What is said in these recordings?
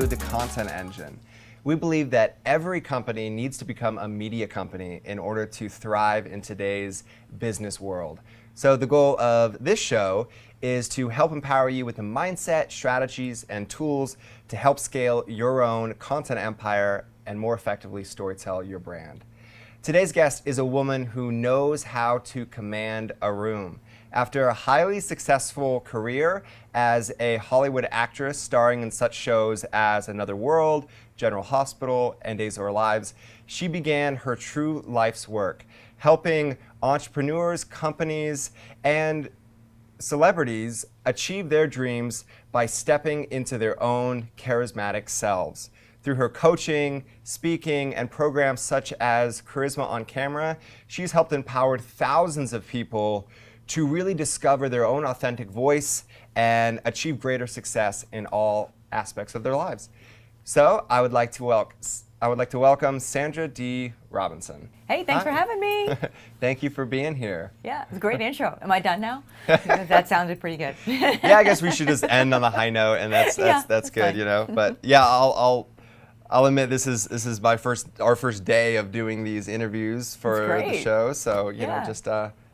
the content engine. We believe that every company needs to become a media company in order to thrive in today's business world. So the goal of this show is to help empower you with the mindset, strategies, and tools to help scale your own content empire and more effectively storytell your brand. Today's guest is a woman who knows how to command a room. After a highly successful career as a Hollywood actress starring in such shows as Another World, General Hospital, and Days of Our Lives, she began her true life's work, helping entrepreneurs, companies, and celebrities achieve their dreams by stepping into their own charismatic selves. Through her coaching, speaking, and programs such as Charisma on Camera, she's helped empower thousands of people to really discover their own authentic voice and achieve greater success in all aspects of their lives. So I would like to welcome Sandra Dee Robinson. Hey, thanks for having me. Thank you for being here. Yeah, it's a great intro. Am I done now? That sounded pretty good. Yeah, I guess we should just end on a high note, and that's good, fine. you know. But yeah, I'll admit this is our first day of doing these interviews for the show. So you know, just.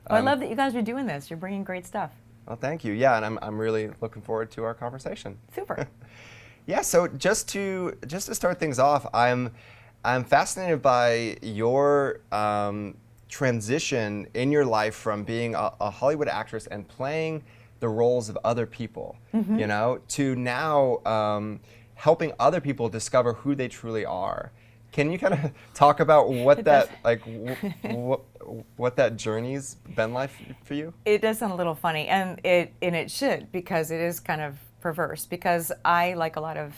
I love that you guys are doing this. You're bringing great stuff. Well, thank you. Yeah, and I'm really looking forward to our conversation. Super. Yeah. So just to start things off, I'm fascinated by your transition in your life from being a Hollywood actress and playing the roles of other people, you know, to now helping other people discover who they truly are. Can you kind of talk about what what that journey's been like for you? It does sound a little funny, and it should, because it is kind of perverse. Because I, like a lot of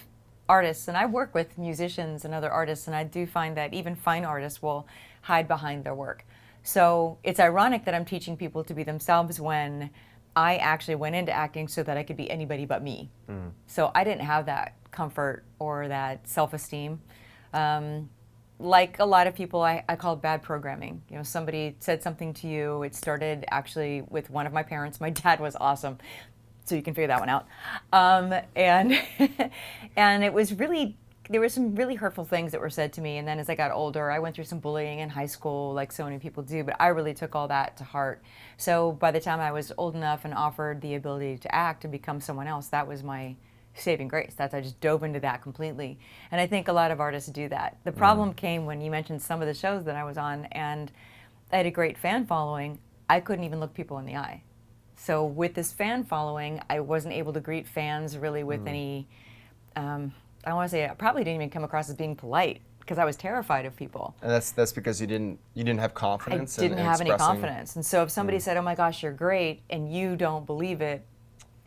artists, and I work with musicians and other artists, and I do find that even fine artists will hide behind their work. So it's ironic that I'm teaching people to be themselves when I actually went into acting so that I could be anybody but me. So I didn't have that comfort or that self-esteem. Like a lot of people, I call it bad programming. You know, somebody said something to you. It started actually with one of my parents. My dad was awesome, so you can figure that one out. And and it was really, there were some really hurtful things that were said to me. And then as I got older, I went through some bullying in high school, like so many people do. But I really took all that to heart. So by the time I was old enough and offered the ability to act and become someone else, that was my saving grace. I just dove into that completely. And I think a lot of artists do that. The problem came when you mentioned some of the shows that I was on, and I had a great fan following. I couldn't even look people in the eye. So with this fan following, I wasn't able to greet fans really with any, I want to say I probably didn't even come across as being polite, because I was terrified of people. And that's because you didn't have confidence. I didn't have any confidence. And so if somebody said, "Oh my gosh, you're great," and you don't believe it,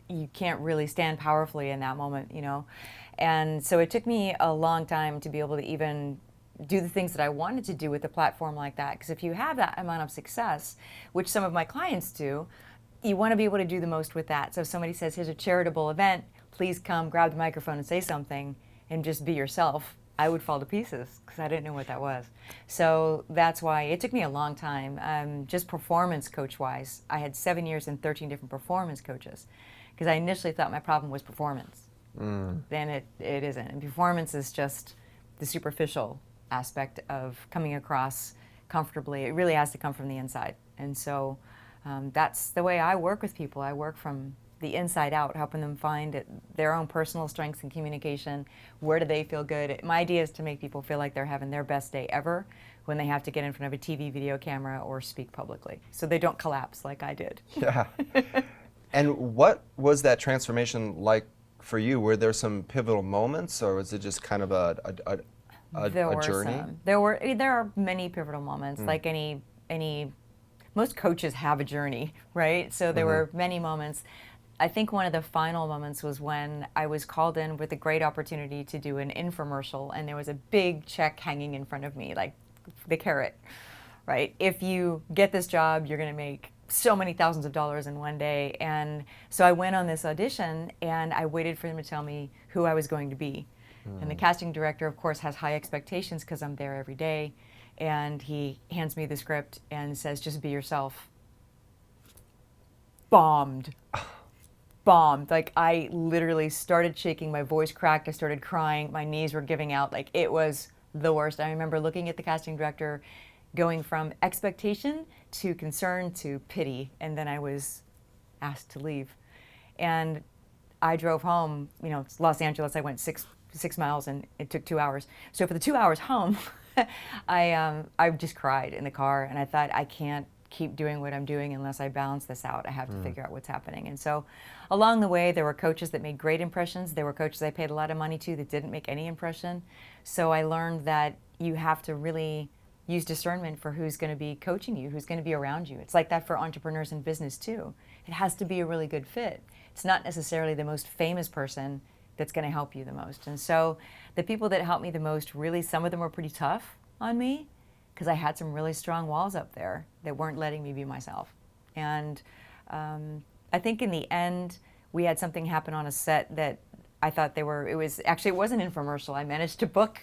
you can't really stand powerfully in that moment, you know? And so it took me a long time to be able to even do the things that I wanted to do with a platform like that. Because if you have that amount of success, which some of my clients do, you want to be able to do the most with that. So if somebody says, "Here's a charitable event, please come grab the microphone and say something and just be yourself," I would fall to pieces because I didn't know what that was. So that's why it took me a long time. Just performance coach-wise, I had 7 years and 13 different performance coaches, because I initially thought my problem was performance. Then it isn't. And performance is just the superficial aspect of coming across comfortably. It really has to come from the inside. And so that's the way I work with people. I work from the inside out, helping them find their own personal strengths in communication. Where do they feel good? My idea is to make people feel like they're having their best day ever when they have to get in front of a TV video camera or speak publicly, so they don't collapse like I did. Yeah. And what was that transformation like for you? Were there some pivotal moments, or was it just kind of a journey? There are many pivotal moments. Like any most coaches have a journey, right? So there were many moments. I think one of the final moments was when I was called in with a great opportunity to do an infomercial, and there was a big check hanging in front of me, like the carrot, right? If you get this job, you're going to make so many thousands of dollars in one day. And so I went on this audition, and I waited for them to tell me who I was going to be. And the casting director, of course, has high expectations because I'm there every day. And he hands me the script and says, "Just be yourself." Bombed. bombed. Like, I literally started shaking, my voice cracked, I started crying, my knees were giving out. Like, it was the worst. I remember looking at the casting director, going from expectation to concern to pity, and then I was asked to leave. And I drove home, it's Los Angeles. I went six miles and it took 2 hours. So for the 2 hours home, I just cried in the car, and I thought, I can't keep doing what I'm doing unless I balance this out. I have to figure out what's happening. And so along the way, there were coaches that made great impressions. There were coaches I paid a lot of money to that didn't make any impression. So I learned that you have to really use discernment for who's going to be coaching you, who's going to be around you. It's like that for entrepreneurs in business too. It has to be a really good fit. It's not necessarily the most famous person that's going to help you the most. And so the people that helped me the most, really, some of them were pretty tough on me because I had some really strong walls up there that weren't letting me be myself. And I think in the end, we had something happen on a set that I thought it was an infomercial.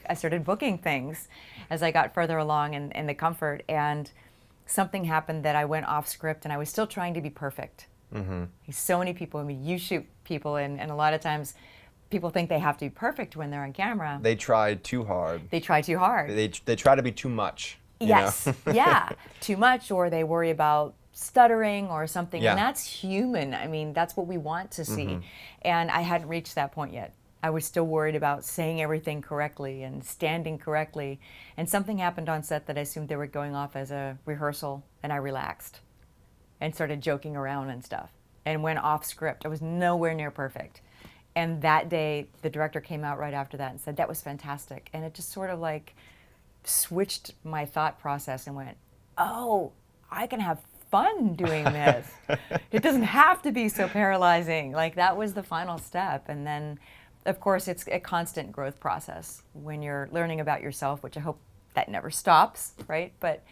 I started booking things as I got further along in the comfort, and something happened that I went off script, and I was still trying to be perfect. Mm-hmm. So many people, you shoot people, and a lot of times people think they have to be perfect when they're on camera. They try too hard. They try too hard. They try to be too much. Yes, yeah, too much, or they worry about stuttering or something, and that's human. I mean, that's what we want to see. Mm-hmm. And I hadn't reached that point yet. I was still worried about saying everything correctly and standing correctly. And something happened on set that I assumed they were going off as a rehearsal, and I relaxed and started joking around and stuff and went off script. I was nowhere near perfect. And that day, the director came out right after that and said, that was fantastic. And it just sort of like switched my thought process and went, oh, I can have fun doing this. It doesn't have to be so paralyzing. Like, that was the final step. And then, of course, it's a constant growth process when you're learning about yourself, which I hope that never stops, right? But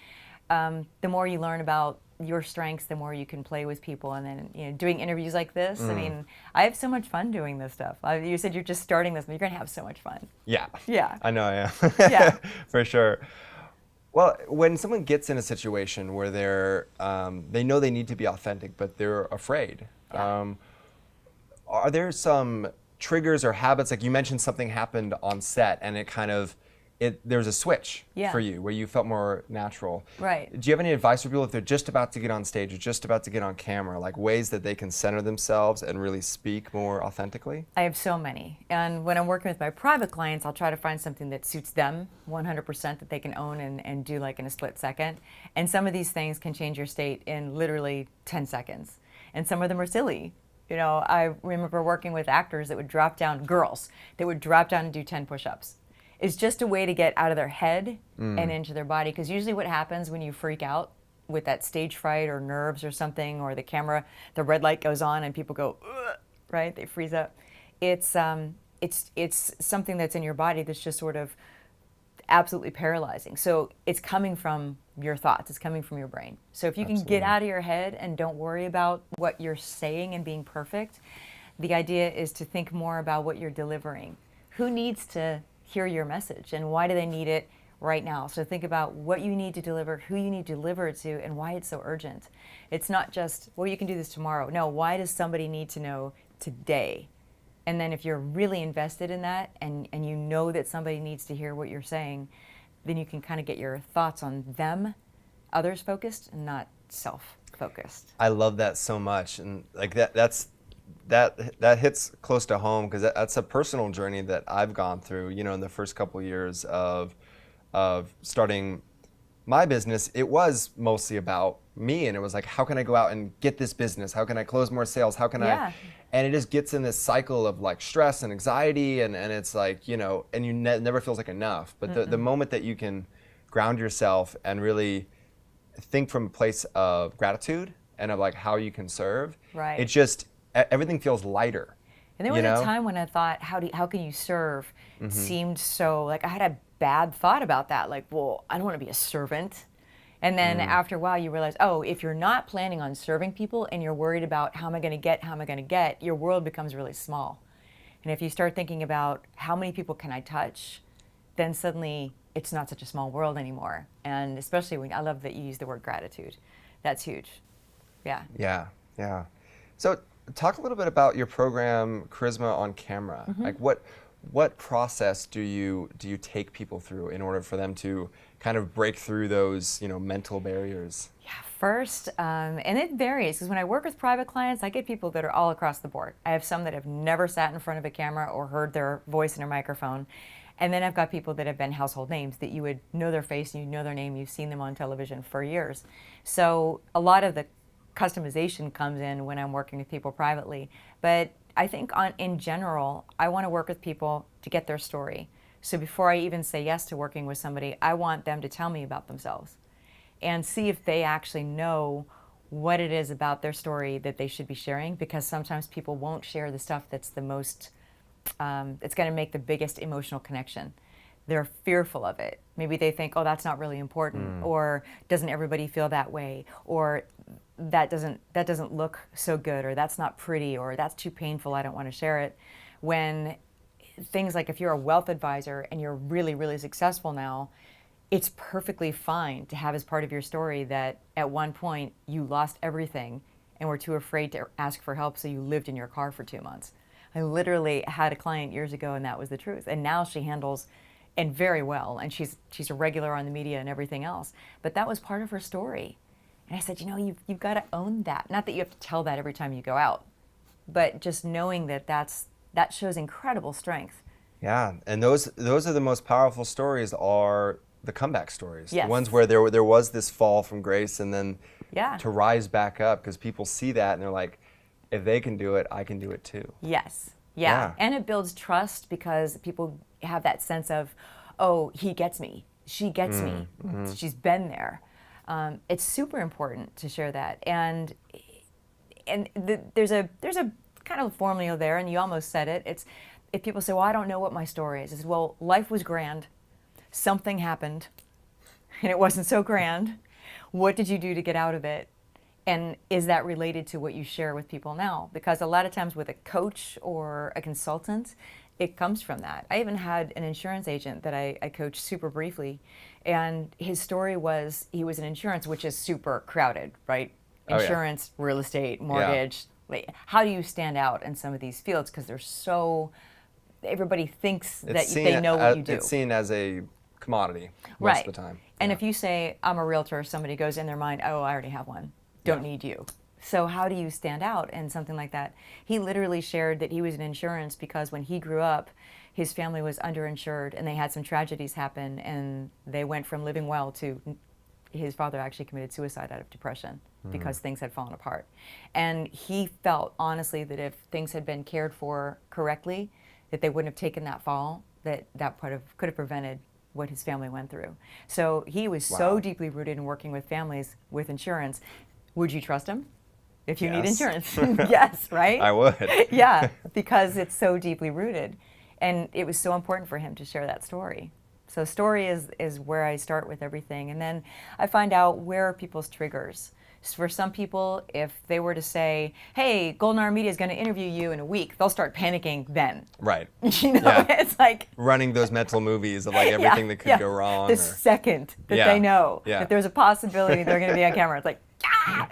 the more you learn about your strengths, the more you can play with people. And then, doing interviews like this, I mean, I have so much fun doing this stuff. You said you're just starting this, but you're going to have so much fun. Yeah. Yeah. I know, yeah. Yeah. For sure. Well, when someone gets in a situation where they know they need to be authentic, but they're afraid, are there some triggers or habits? Like, you mentioned something happened on set and there's a switch for you where you felt more natural. Right. Do you have any advice for people if they're just about to get on stage or just about to get on camera, like ways that they can center themselves and really speak more authentically? I have so many. And when I'm working with my private clients, I'll try to find something that suits them 100%, that they can own and do like in a split second. And some of these things can change your state in literally 10 seconds. And some of them are silly. I remember working with actors that would drop down, girls, that would drop down and do 10 push-ups. It's just a way to get out of their head and into their body. Because usually what happens when you freak out with that stage fright or nerves or something, or the red light goes on and people go, ugh, right? They freeze up. It's something that's in your body that's just sort of absolutely paralyzing. So it's coming from your thoughts. It's coming from your brain. So if you can get out of your head and don't worry about what you're saying and being perfect, the idea is to think more about what you're delivering. Who needs to hear your message, and why do they need it right now? So think about what you need to deliver, who you need to deliver it to, and why it's so urgent. It's not just, well, you can do this tomorrow. No, why does somebody need to know today? And then if you're really invested in that, and you know that somebody needs to hear what you're saying, then you can kind of get your thoughts on them, others focused, and not self-focused. I love that so much, and like that hits close to home, because that's a personal journey that I've gone through. In the first couple years of starting my business, it was mostly about me, and it was like, how can I go out and get this business? How can I close more sales? How can I? And it just gets in this cycle of like stress and anxiety, and it's like, and you never feels like enough. But the moment that you can ground yourself and really think from a place of gratitude and of like how you can serve, right? It just, everything feels lighter. And there was a time when I thought, how can you serve? Seemed so, like, I had a bad thought about that. Like, well, I don't want to be a servant. And then after a while, you realize, oh, if you're not planning on serving people and you're worried about how am I going to get, your world becomes really small. And if you start thinking about how many people can I touch, then suddenly it's not such a small world anymore. And especially I love that you use the word gratitude. That's huge. Yeah. Yeah. So talk a little bit about your program, Charisma on Camera. Like what process do you take people through in order for them to kind of break through those, mental barriers? Yeah, first, and it varies, because when I work with private clients, I get people that are all across the board. I have some that have never sat in front of a camera or heard their voice in a microphone. And then I've got people that have been household names that you would know their face and you know their name, you've seen them on television for years. So a lot of the customization comes in when I'm working with people privately. But I think in general, I want to work with people to get their story. So before I even say yes to working with somebody, I want them to tell me about themselves and see if they actually know what it is about their story that they should be sharing, because sometimes people won't share the stuff that's the most, it's going to make the biggest emotional connection. They're fearful of it. Maybe they think, oh, that's not really important, or doesn't everybody feel that way, or that doesn't look so good, or that's not pretty, or that's too painful, I don't want to share it. When things like if you're a wealth advisor and you're really, really successful now, it's perfectly fine to have as part of your story that at one point you lost everything and were too afraid to ask for help, so you lived in your car for 2 months. I literally had a client years ago, and that was the truth. And now she handles, and very well, and she's a regular on the media and everything else. But that was part of her story. And I said, you've got to own that. Not that you have to tell that every time you go out, but just knowing that that shows incredible strength. Yeah, and those are the most powerful stories, are the comeback stories. Yes. The ones where there was this fall from grace and then to rise back up, because people see that and they're like, if they can do it, I can do it too. Yes. Yeah. And it builds trust, because people have that sense of, oh, he gets me, she gets me, she's been there. It's super important to share that. And there's a kind of formula there, and you almost said it. It's if people say, well, I don't know what my story is. It's, well, life was grand. Something happened, and it wasn't so grand. What did you do to get out of it? And is that related to what you share with people now? Because a lot of times with a coach or a consultant, it comes from that. I even had an insurance agent that I coached super briefly, and his story was, he was in insurance, which is super crowded, right? Insurance, real estate, mortgage. Like, how do you stand out in some of these fields? Because they're so, everybody thinks that they know what you do. It's seen as a commodity most of the time. And if you say, I'm a realtor, somebody goes in their mind, oh, I already have one. Don't need you. So how do you stand out in something like that? He literally shared that he was in insurance because when he grew up, his family was underinsured and they had some tragedies happen, and they went from living well to his father actually committed suicide out of depression because things had fallen apart. And he felt honestly that if things had been cared for correctly, that they wouldn't have taken that fall, that could have prevented what his family went through. So he was so deeply rooted in working with families with insurance. Would you trust him if you need insurance? Yes, right? I would. Yeah, because it's so deeply rooted. And it was so important for him to share that story. So story is where I start with everything. And then I find out, where are people's triggers. So for some people, if they were to say, hey, Golden Hour Media is going to interview you in a week, they'll start panicking then. Right. It's like running those mental movies of like everything that could go wrong. The second that they know that there's a possibility they're going to be on camera, it's like, ah!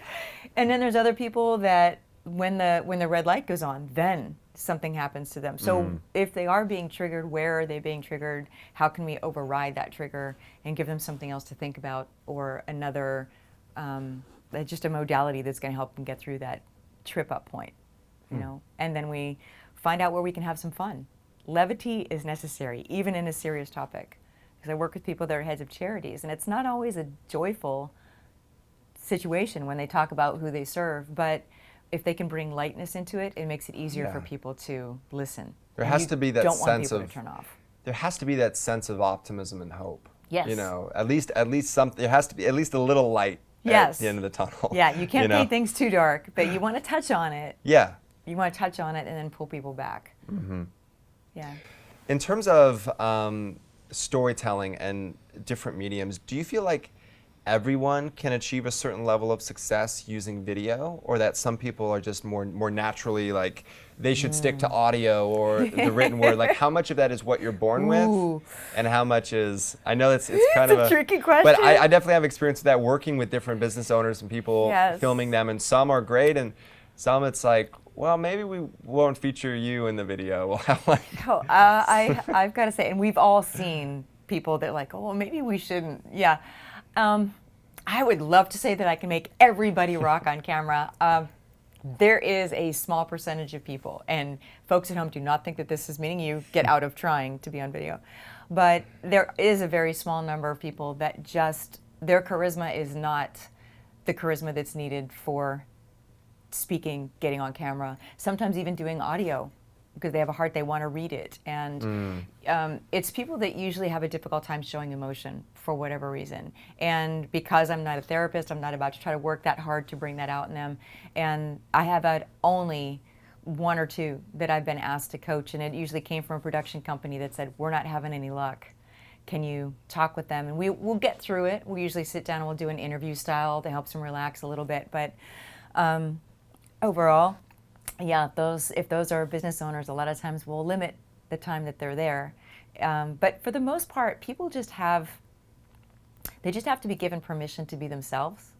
And then there's other people that when the red light goes on, then something happens to them. So if they are being triggered, where are they being triggered? How can we override that trigger and give them something else to think about, or another, just a modality that's going to help them get through that trip up point, you know? And then we find out where we can have some fun. Levity is necessary, even in a serious topic. Because I work with people that are heads of charities, and it's not always a joyful situation when they talk about who they serve, but if they can bring lightness into it, it makes it easier for people to listen. There has to be that sense of, turn off. There has to be that sense of optimism and hope. Yes. You know, at least something. There has to be at least a little light at the end of the tunnel. Yeah, you can't paint things too dark, but you want to touch on it. Yeah. You want to touch on it and then pull people back. Yeah. In terms of storytelling and different mediums, do you feel like everyone can achieve a certain level of success using video, or that some people are just more naturally like they should stick to audio or the written word? Like, how much of that is what you're born with, and how much is, I know it's kind of a tricky question, but I definitely have experience with that, working with different business owners and people, filming them, and some are great and some it's like, well, maybe we won't feature you in the video. We'll have like, Oh, I've got to say, and we've all seen people that are like, oh, well, maybe we shouldn't. Yeah. I would love to say that I can make everybody rock on camera. There is a small percentage of people, and folks at home do not think that this is meaning you get out of trying to be on video. But there is a very small number of people that just, their charisma is not the charisma that's needed for speaking, getting on camera, sometimes even doing audio, because they have a heart, they want to read it. And it's people that usually have a difficult time showing emotion for whatever reason. And because I'm not a therapist, I'm not about to try to work that hard to bring that out in them. And I have had only one or two that I've been asked to coach, and it usually came from a production company that said, we're not having any luck. Can you talk with them? And we'll get through it. We usually sit down and we'll do an interview style to help them relax a little bit. But overall, yeah, if those are business owners, a lot of times we'll limit the time that they're there. But for the most part, people just have to be given permission to be themselves.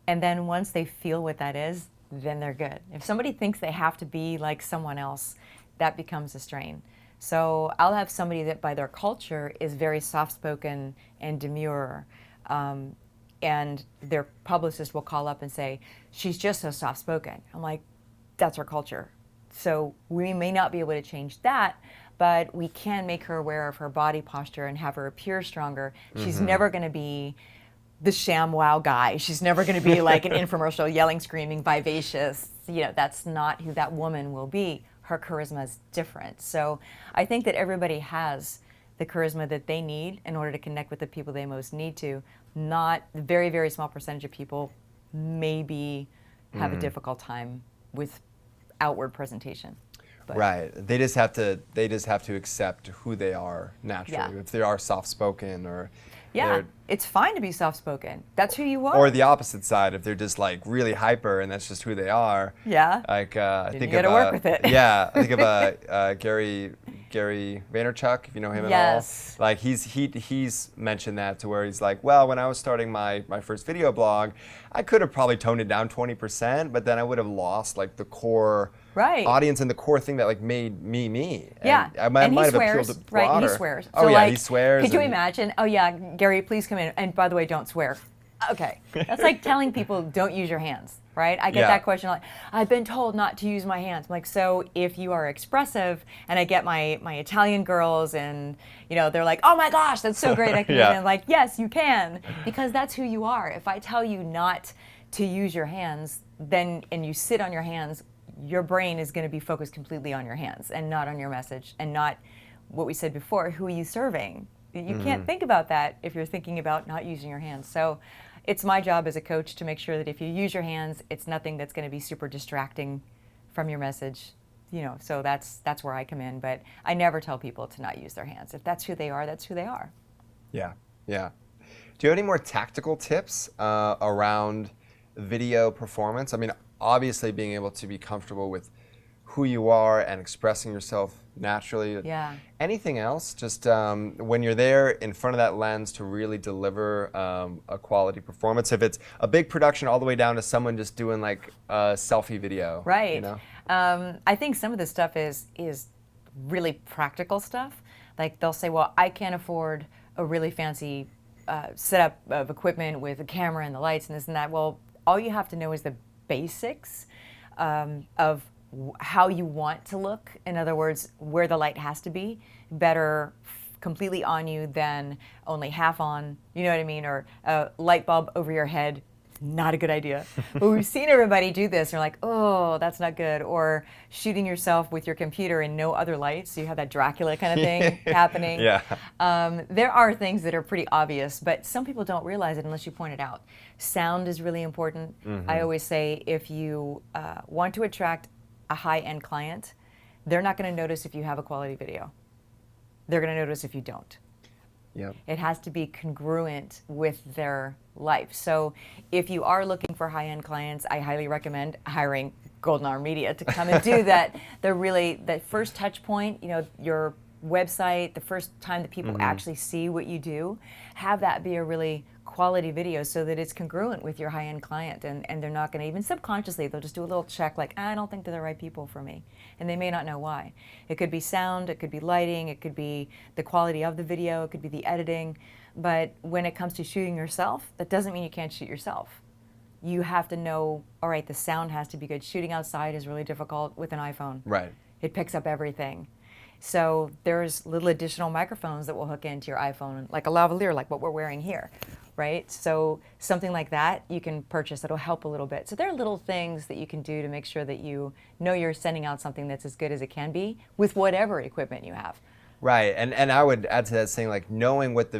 And then once they feel what that is, then they're good. If somebody thinks they have to be like someone else, that becomes a strain. So I'll have somebody that by their culture is very soft-spoken and demure. And their publicist will call up and say, she's just so soft-spoken. I'm like, that's our culture. So we may not be able to change that, but we can make her aware of her body posture and have her appear stronger. She's never going to be the ShamWow guy. She's never going to be like an infomercial yelling, screaming, vivacious. You know, that's not who that woman will be. Her charisma is different. So I think that everybody has the charisma that they need in order to connect with the people they most need to. Not the very, very small percentage of people maybe have a difficult time with outward presentation. But right. They just have to accept who they are naturally. Yeah. If they are soft-spoken or yeah, it's fine to be soft-spoken. That's who you are. or the opposite side, if they're just like really hyper and that's just who they are. Yeah. Like I Then think you gotta work with it. Yeah, I think of Gary Vaynerchuk, if you know him at all. Yes. Like he's mentioned that to where he's like, well, when I was starting my first video blog, I could have probably toned it down 20%, but then I would have lost like the core audience and the core thing that like made me. Yeah, and I might have appealed to broader. Right, and he swears. Oh so yeah, like, he swears. Could you imagine? Oh yeah, Gary, please come in. And by the way, don't swear. Okay, that's like telling people don't use your hands, right? I get that question like, I've been told not to use my hands. I'm like, so if you are expressive, and I get my Italian girls, and you know they're like, oh my gosh, that's so great. I can use it. I'm like, yes, you can, because that's who you are. If I tell you not to use your hands, then and you sit on your hands, your brain is going to be focused completely on your hands and not on your message and not what we said before, who are you serving? You can't think about that if you're thinking about not using your hands. So it's my job as a coach to make sure that if you use your hands, it's nothing that's going to be super distracting from your message. You know, so that's where I come in. But I never tell people to not use their hands. If that's who they are, that's who they are. Yeah, yeah. Do you have any more tactical tips around video performance? I mean, obviously being able to be comfortable with who you are and expressing yourself naturally. Yeah. Anything else? Just when you're there in front of that lens to really deliver a quality performance. If it's a big production all the way down to someone just doing like a selfie video. Right. You know? I think some of this stuff is really practical stuff. Like they'll say, well, I can't afford a really fancy setup of equipment with a camera and the lights and this and that. Well, all you have to know is the basics of how you want to look. In other words, where the light has to be. Better completely on you than only half on, you know what I mean? Or a light bulb over your head, not a good idea. But we've seen everybody do this. They're like, oh, that's not good. Or shooting yourself with your computer and no other lights. So you have that Dracula kind of thing happening. Yeah. There are things that are pretty obvious, but some people don't realize it unless you point it out. Sound is really important. I always say if you want to attract a high-end client, they're not going to notice if you have a quality video. They're going to notice if you don't. Yep. It has to be congruent with their life. So if you are looking for high-end clients, I highly recommend hiring Golden Hour Media to come and do that. That first touch point, you know, your website, the first time that people actually see what you do, have that be a really quality video so that it's congruent with your high-end client, and they're not going to, even subconsciously, they'll just do a little check like, I don't think they're the right people for me. And they may not know why. It could be sound, it could be lighting, it could be the quality of the video, it could be the editing. But when it comes to shooting yourself, that doesn't mean you can't shoot yourself. You have to know, all right, the sound has to be good. Shooting outside is really difficult with an iPhone. Right. It picks up everything. So there's little additional microphones that will hook into your iPhone, like a lavalier, like what we're wearing here, right? So something like that you can purchase that'll help a little bit. So there are little things that you can do to make sure that you know you're sending out something that's as good as it can be with whatever equipment you have. Right, and I would add to that saying, like, knowing what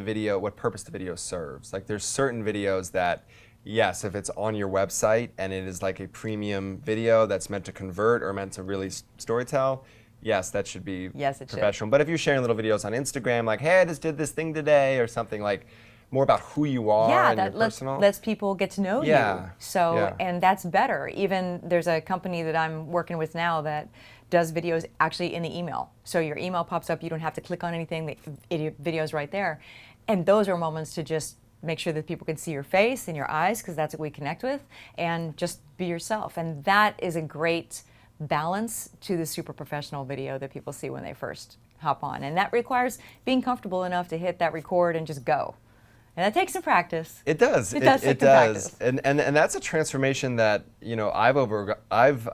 purpose the video serves. Like, there's certain videos that, yes, if it's on your website and it is like a premium video that's meant to convert or meant to really storytell, yes, that should be professional. But if you're sharing little videos on Instagram, like, hey, I just did this thing today, or something like more about who you are and your personal. Lets people get to know you. So, and that's better. Even there's a company that I'm working with now that does videos actually in the email. So your email pops up, you don't have to click on anything, the video's right there. And those are moments to just make sure that people can see your face and your eyes, because that's what we connect with, and just be yourself. And that is a great balance to the super professional video that people see when they first hop on. And that requires being comfortable enough to hit that record and just go. And that takes some practice. It does. It does. Practice. And that's a transformation that, you know, I've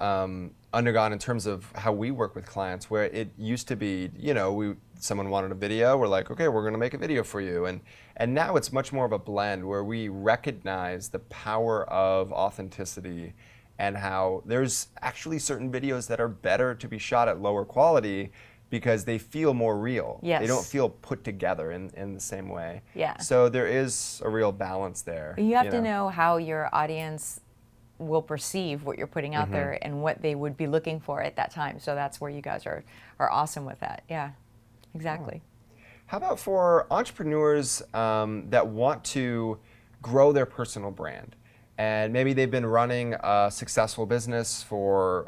undergone in terms of how we work with clients, where it used to be, you know, someone wanted a video, we're like, okay, we're going to make a video for you. And now it's much more of a blend where we recognize the power of authenticity and how there's actually certain videos that are better to be shot at lower quality because they feel more real. Yes. They don't feel put together in the same way. Yeah. So there is a real balance there. You have to know how your audience will perceive what you're putting out there and what they would be looking for at that time. So that's where you guys are awesome with that. Yeah, exactly. How about for entrepreneurs that want to grow their personal brand? And maybe they've been running a successful business for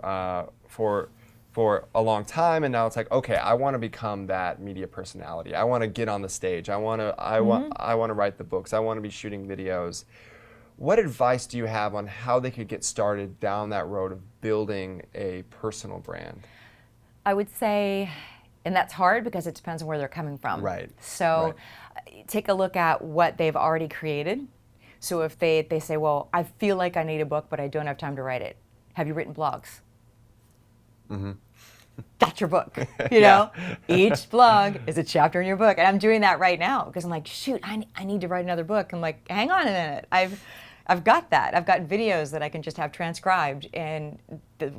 a long time, and now it's like, okay, I want to become that media personality. I want to get on the stage. I want to write the books. I want to be shooting videos. What advice do you have on how they could get started down that road of building a personal brand? I would say, and that's hard because it depends on where they're coming from. Right. So take a look at what they've already created. So if they say, well, I feel like I need a book, but I don't have time to write it. Have you written blogs? That's your book. You know, each blog is a chapter in your book. And I'm doing that right now because I'm like, shoot, I need to write another book. I'm like, hang on a minute. I've got that. I've got videos that I can just have transcribed, and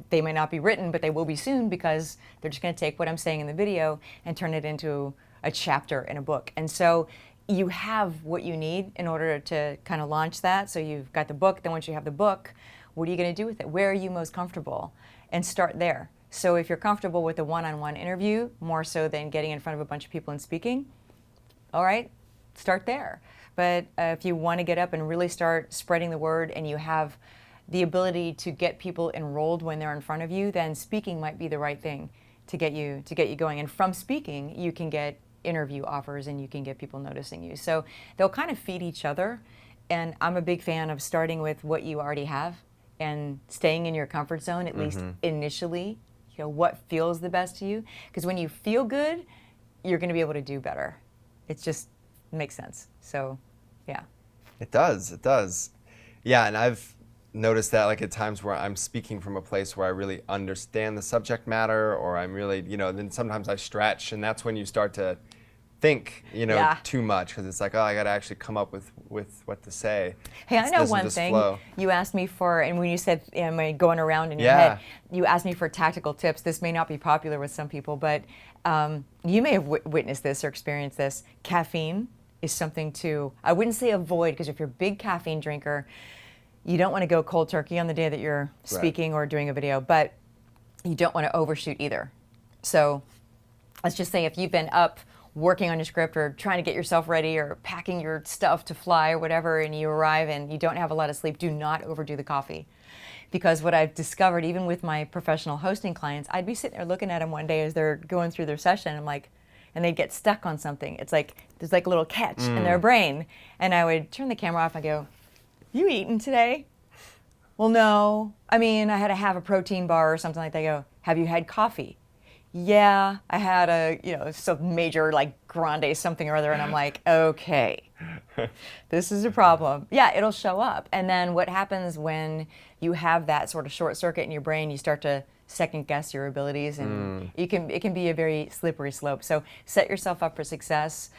they may not be written, but they will be soon because they're just going to take what I'm saying in the video and turn it into a chapter in a book. And so you have what you need in order to kind of launch that. So you've got the book. Then once you have the book, what are you going to do with it? Where are you most comfortable? And start there. So if you're comfortable with a one-on-one interview, more so than getting in front of a bunch of people and speaking, all right, start there. But if you want to get up and really start spreading the word, and you have the ability to get people enrolled when they're in front of you, then speaking might be the right thing to get you going. And from speaking, you can get interview offers and you can get people noticing you. So they'll kind of feed each other. And I'm a big fan of starting with what you already have and staying in your comfort zone, at least initially. You know, what feels the best to you. Because when you feel good, you're going to be able to do better. It just makes sense. So, yeah. It does. It does. Yeah, and I've noticed that, like, at times where I'm speaking from a place where I really understand the subject matter, or I'm really, you know, then sometimes I stretch, and that's when you start to think, you know, too much, because it's like, oh, I got to actually come up with what to say. Hey, I know one thing. You asked me for, and when you said, am I going around in your head, you asked me for tactical tips. This may not be popular with some people, but you may have witnessed this or experienced this. Caffeine is something to, I wouldn't say avoid, because if you're a big caffeine drinker, you don't want to go cold turkey on the day that you're speaking or doing a video, but you don't want to overshoot either. So let's just say if you've been up working on your script or trying to get yourself ready or packing your stuff to fly or whatever, and you arrive and you don't have a lot of sleep, do not overdo the coffee. Because what I've discovered, even with my professional hosting clients, I'd be sitting there looking at them one day as they're going through their session. I'm like, and they'd get stuck on something. It's like there's like a little catch in their brain. And I would turn the camera off and go, "You eaten today?" "Well, no. I mean, I had to have a protein bar or something like that." I go, "Have you had coffee?" "Yeah, I had some major like grande something or other." And I'm like, okay, this is a problem. Yeah, it'll show up. And then what happens when you have that sort of short circuit in your brain, you start to second guess your abilities, and it can be a very slippery slope. So set yourself up for success.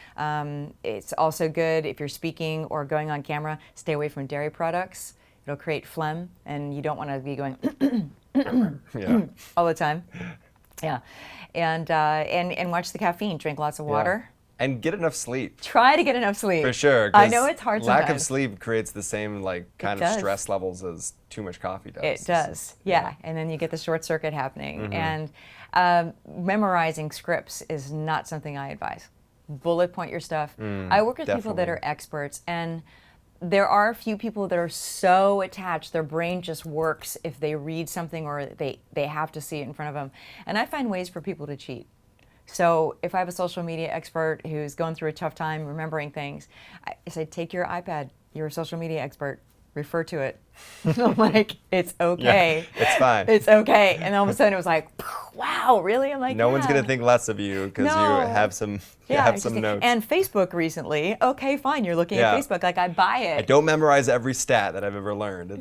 It's also good if you're speaking or going on camera, stay away from dairy products. It'll create phlegm, and you don't want to be going all the time. Yeah, and watch the caffeine. Drink lots of water. And get enough sleep. Try to get enough sleep. For sure. I know it's hard sometimes. Lack of sleep creates the same kind of stress levels as too much coffee does. It does, yeah. And then you get the short circuit happening. And memorizing scripts is not something I advise. Bullet point your stuff. I work with people that are experts, and there are a few people that are so attached, their brain just works if they read something or they have to see it in front of them. And I find ways for people to cheat. So if I have a social media expert who's going through a tough time remembering things, I say, take your iPad, you're a social media expert, refer to it. I'm like, it's okay. Yeah, it's fine. It's okay. And all of a sudden it was like, wow, really? I'm like, no one's going to think less of you because you have some notes. And Facebook recently, okay, fine, you're looking at Facebook, like I buy it. I don't memorize every stat that I've ever learned.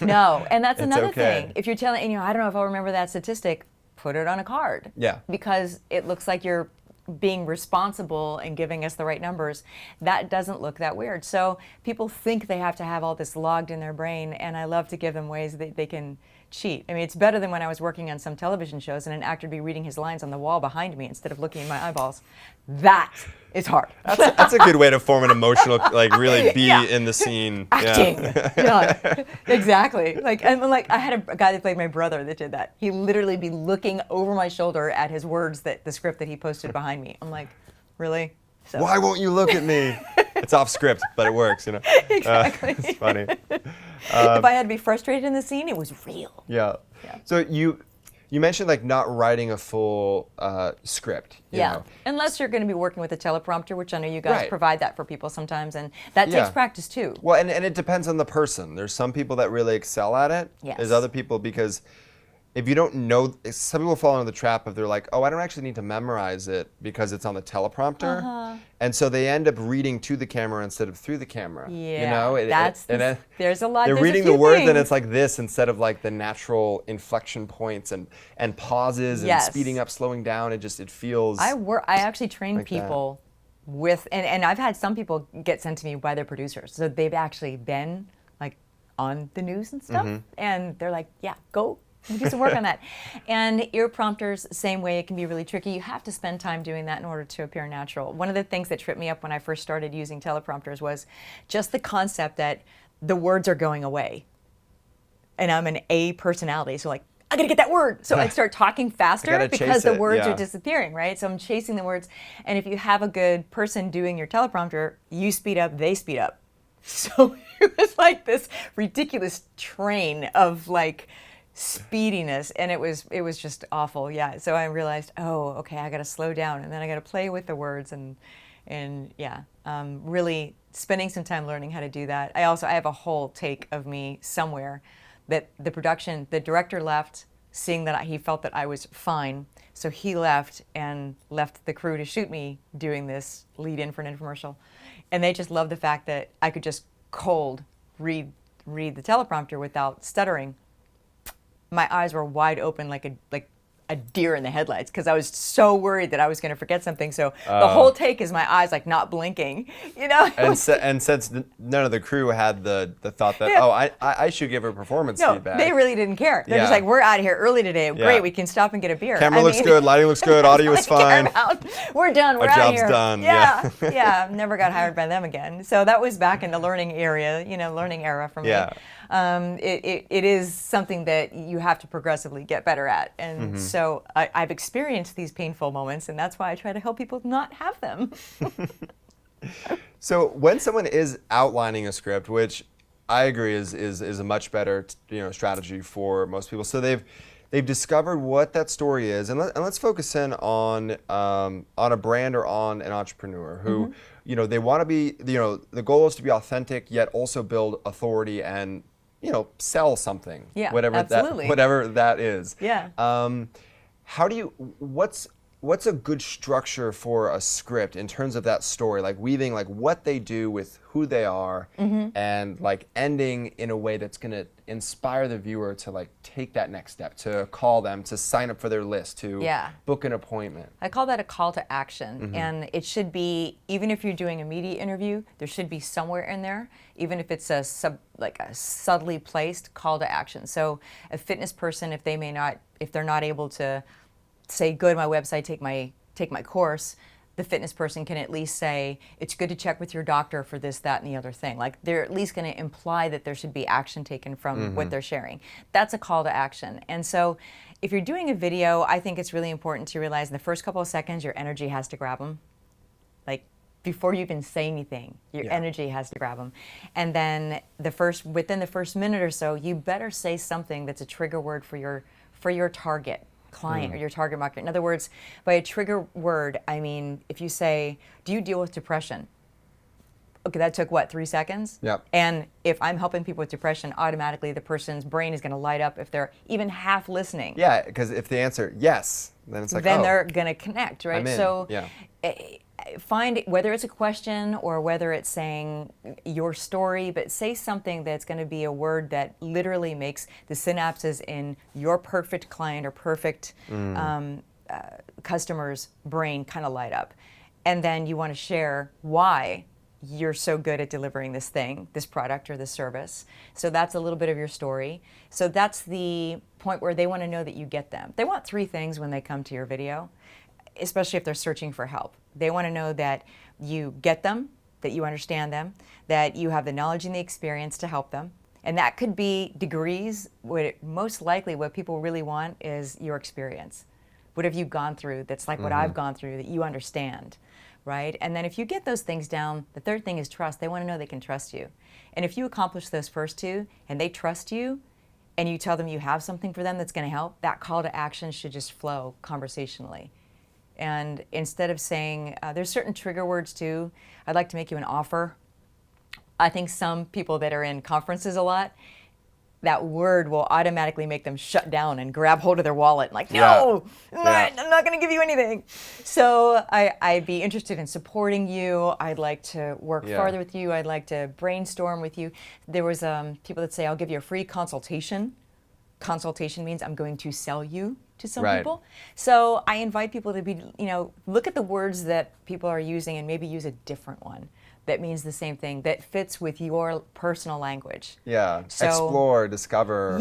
No, and that's another thing. If you're telling, I don't know if I'll remember that statistic, put it on a card. Yeah. Because it looks like you're being responsible and giving us the right numbers. That doesn't look that weird. So people think they have to have all this logged in their brain, and I love to give them ways that they can cheat. I mean, it's better than when I was working on some television shows and an actor would be reading his lines on the wall behind me instead of looking in my eyeballs. That is hard. That's a good way to form an emotional, really be in the scene. Acting. Yeah, exactly. I had a guy that played my brother that did that. He literally be looking over my shoulder at his words, the script that he posted behind me. I'm like, really? So. Why won't you look at me? It's off script, but it works, Exactly. It's funny. If I had to be frustrated in the scene, it was real. Yeah. So you mentioned not writing a full script. You know. Unless you're going to be working with a teleprompter, which I know you guys provide that for people sometimes, and that takes practice too. Well, and it depends on the person. There's some people that really excel at it. Yes. There's other people because if you don't know, some people fall into the trap of they're like, oh, I don't actually need to memorize it because it's on the teleprompter. And so they end up reading to the camera instead of through the camera. Yeah, there's a lot. They're reading the words and it's like this instead of the natural inflection points and pauses and speeding up, slowing down. It feels. I actually train people with, and I've had some people get sent to me by their producers. So they've actually been on the news and stuff. And they're like, yeah, go. We do some work on that. And ear prompters, same way, it can be really tricky. You have to spend time doing that in order to appear natural. One of the things that tripped me up when I first started using teleprompters was just the concept that the words are going away. And I'm an A personality, so I gotta get that word. So I'd start talking faster because the words are disappearing, right? So I'm chasing the words. And if you have a good person doing your teleprompter, you speed up, they speed up. So it was this ridiculous train of speediness, and it was just awful. So I realized, okay, I got to slow down, and then I got to play with the words, and really spending some time learning how to do that. I have a whole take of me somewhere that the director left, seeing that he felt that I was fine, so he left and left the crew to shoot me doing this lead in for an infomercial, and they just loved the fact that I could just cold read the teleprompter without stuttering. My eyes were wide open like a deer in the headlights because I was so worried that I was going to forget something. So the whole take is my eyes not blinking, And since none of the crew had the thought that I should give her performance feedback. They really didn't care. They're just we're out of here early today. Great, we can stop and get a beer. Camera looks good, lighting looks good, audio is fine. We're done. We're Our out of job's here. done. Yeah. Never got hired by them again. So that was back in the learning era for me. Yeah. It is something that you have to progressively get better at. And so I've experienced these painful moments, and that's why I try to help people not have them. So when someone is outlining a script, which I agree is a much better strategy for most people. So they've discovered what that story is, and let's focus in on a brand or on an entrepreneur who, you know, they want to be, you know, the goal is to be authentic yet also build authority and, you know, sell something, Yeah, whatever absolutely. whatever that is. Yeah. How do you, what's a good structure for a script in terms of that story, like weaving like what they do with who they are and like ending in a way that's going to inspire the viewer to like take that next step, to call them, to sign up for their list, to book an appointment? I call that a call to action, and it should be, even if you're doing a media interview, there should be somewhere in there, even if it's a subtly placed call to action. So a fitness person, if they're not able to say, go to my website, take my course, the fitness person can at least say, it's good to check with your doctor for this, that, and the other thing. Like, they're at least going to imply that there should be action taken from what they're sharing. That's a call to action. And so if you're doing a video, I think it's really important to realize in the first couple of seconds, your energy has to grab them. Like, before you even say anything, your energy has to grab them. And then within the first minute or so, you better say something that's a trigger word for your target client or your target market. In other words, by a trigger word, I mean, if you say, do you deal with depression? Okay, that took what, 3 seconds? Yep. And if I'm helping people with depression, automatically the person's brain is going to light up if they're even half listening. Yeah, because if they answer yes, then it's like, then they're going to connect, right? I'm in. So yeah. Find, whether it's a question or whether it's saying your story, but say something that's going to be a word that literally makes the synapses in your perfect client or perfect customer's brain kind of light up. And then you want to share why you're so good at delivering this thing, this product or this service. So that's a little bit of your story. So that's the point where they want to know that you get them. They want 3 things when they come to your video, especially if they're searching for help. They want to know that you get them, that you understand them, that you have the knowledge and the experience to help them. And that could be degrees. Most likely what people really want is your experience. What have you gone through that's like what I've gone through that you understand, right? And then if you get those things down, the third thing is trust. They want to know they can trust you. And if you accomplish those first 2 and they trust you and you tell them you have something for them that's going to help, that call to action should just flow conversationally. And instead of saying, there's certain trigger words too. I'd like to make you an offer. I think some people that are in conferences a lot, that word will automatically make them shut down and grab hold of their wallet and like, no, I'm not going to give you anything. So I'd be interested in supporting you. I'd like to work farther with you. I'd like to brainstorm with you. There was people that say, I'll give you a free consultation. Consultation means I'm going to sell you to some people. So I invite people to be, look at the words that people are using and maybe use a different one that means the same thing, that fits with your personal language. Yeah, so, explore, discover,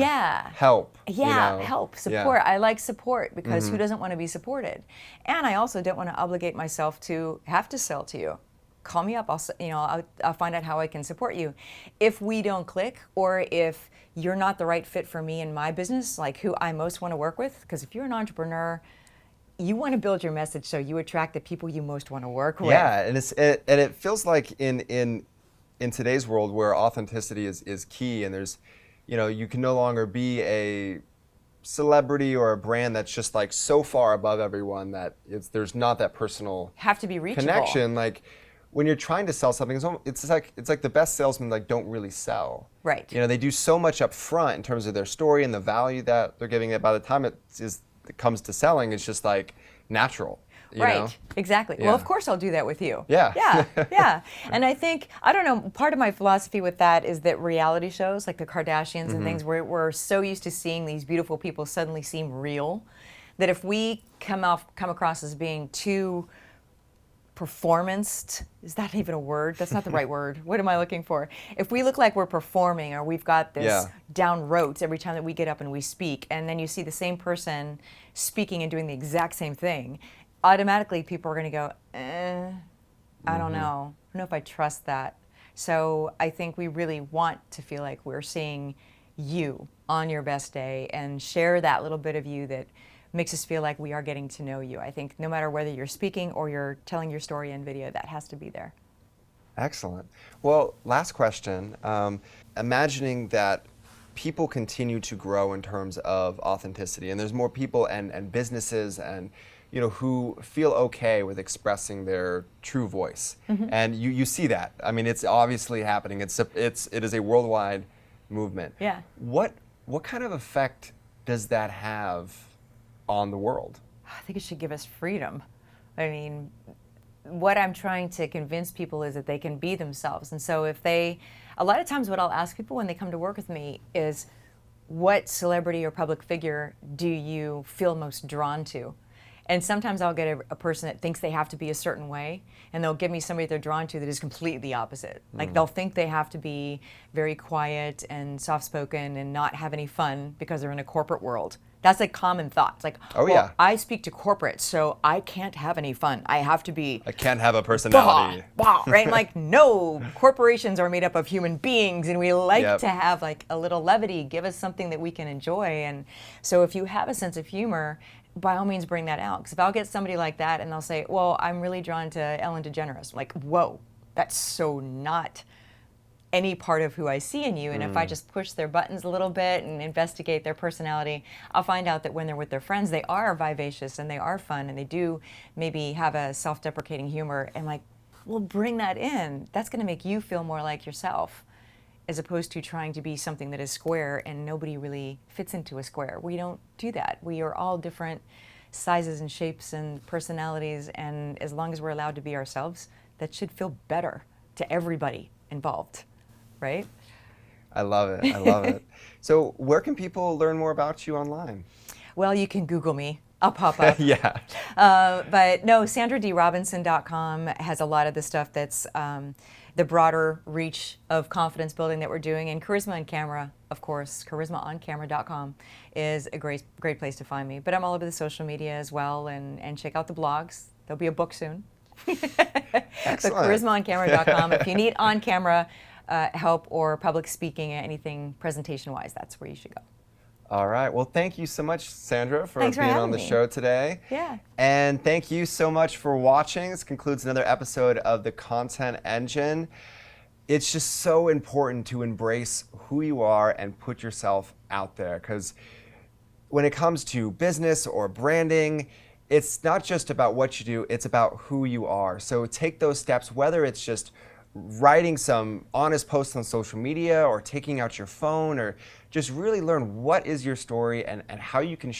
help. Yeah, help, support. I like support because who doesn't want to be supported? And I also don't want to obligate myself to have to sell to you. Call me up, I'll find out how I can support you. If we don't click, or if you're not the right fit for me in my business, like who I most want to work with, because if you're an entrepreneur, you want to build your message so you attract the people you most want to work with. Yeah, and it feels like in today's world where authenticity is key, and there's, you can no longer be a celebrity or a brand that's just like so far above everyone that there's not that personal have to be reachable connection. Like when you're trying to sell something, it's like the best salesmen like don't really sell. Right. They do so much up front in terms of their story and the value that they're giving it. By the time it comes to selling, it's just like natural. Right, exactly. Yeah. Well, of course I'll do that with you. Yeah. Yeah. And I think, I don't know, part of my philosophy with that is that reality shows like the Kardashians and things, we're so used to seeing these beautiful people suddenly seem real, that if we come across as being too performanced, is that even a word? That's not the right word. What am I looking for? If we look like we're performing, or we've got this down rote every time that we get up and we speak, and then you see the same person speaking and doing the exact same thing, automatically people are going to go, I don't know. I don't know if I trust that. So I think we really want to feel like we're seeing you on your best day and share that little bit of you that makes us feel like we are getting to know you. I think no matter whether you're speaking or you're telling your story in video, that has to be there. Excellent. Well, last question. Imagining that people continue to grow in terms of authenticity, and there's more people and businesses and who feel okay with expressing their true voice, and you see that. I mean, it's obviously happening. It is a worldwide movement. Yeah. What kind of effect does that have on the world? I think it should give us freedom. I mean, what I'm trying to convince people is that they can be themselves. And so a lot of times what I'll ask people when they come to work with me is, what celebrity or public figure do you feel most drawn to? And sometimes I'll get a person that thinks they have to be a certain way, and they'll give me somebody they're drawn to that is completely the opposite. Like they'll think they have to be very quiet and soft-spoken and not have any fun because they're in a corporate world. That's a common thought. It's like, yeah, I speak to corporate, so I can't have any fun. I have to be... I can't have a personality. Right? And like, no, corporations are made up of human beings, and we like to have like a little levity. Give us something that we can enjoy. And so if you have a sense of humor, by all means bring that out. Because if I'll get somebody like that and they'll say, well, I'm really drawn to Ellen DeGeneres. I'm like, whoa, that's so not any part of who I see in you. And if I just push their buttons a little bit and investigate their personality, I'll find out that when they're with their friends, they are vivacious and they are fun and they do maybe have a self-deprecating humor. And like, well, bring that in. That's going to make you feel more like yourself, as opposed to trying to be something that is square, and nobody really fits into a square. We don't do that. We are all different sizes and shapes and personalities, and as long as we're allowed to be ourselves, that should feel better to everybody involved, right? I love it. I love it. So where can people learn more about you online? Well, you can Google me. I'll pop up. Yeah. But no, SandraDeeRobinson.com has a lot of the stuff that's the broader reach of confidence building that we're doing. And Charisma on Camera, of course, charismaoncamera.com is a great place to find me. But I'm all over the social media as well, and check out the blogs. There'll be a book soon. Excellent. So charismaoncamera.com. If you need on-camera help or public speaking, anything presentation-wise, that's where you should go. All right. Well, thank you so much, Sandra, for Thanks for being having on the me. show today. Yeah. And thank you so much for watching. This concludes another episode of The Content Engine. It's just so important to embrace who you are and put yourself out there, because when it comes to business or branding, it's not just about what you do, it's about who you are. So take those steps, whether it's just writing some honest posts on social media or taking out your phone, or just really learn what is your story and how you can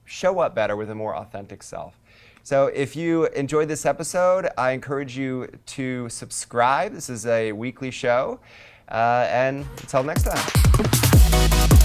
show up better with a more authentic self. So if you enjoyed this episode, I encourage you to subscribe. This is a weekly show. And until next time.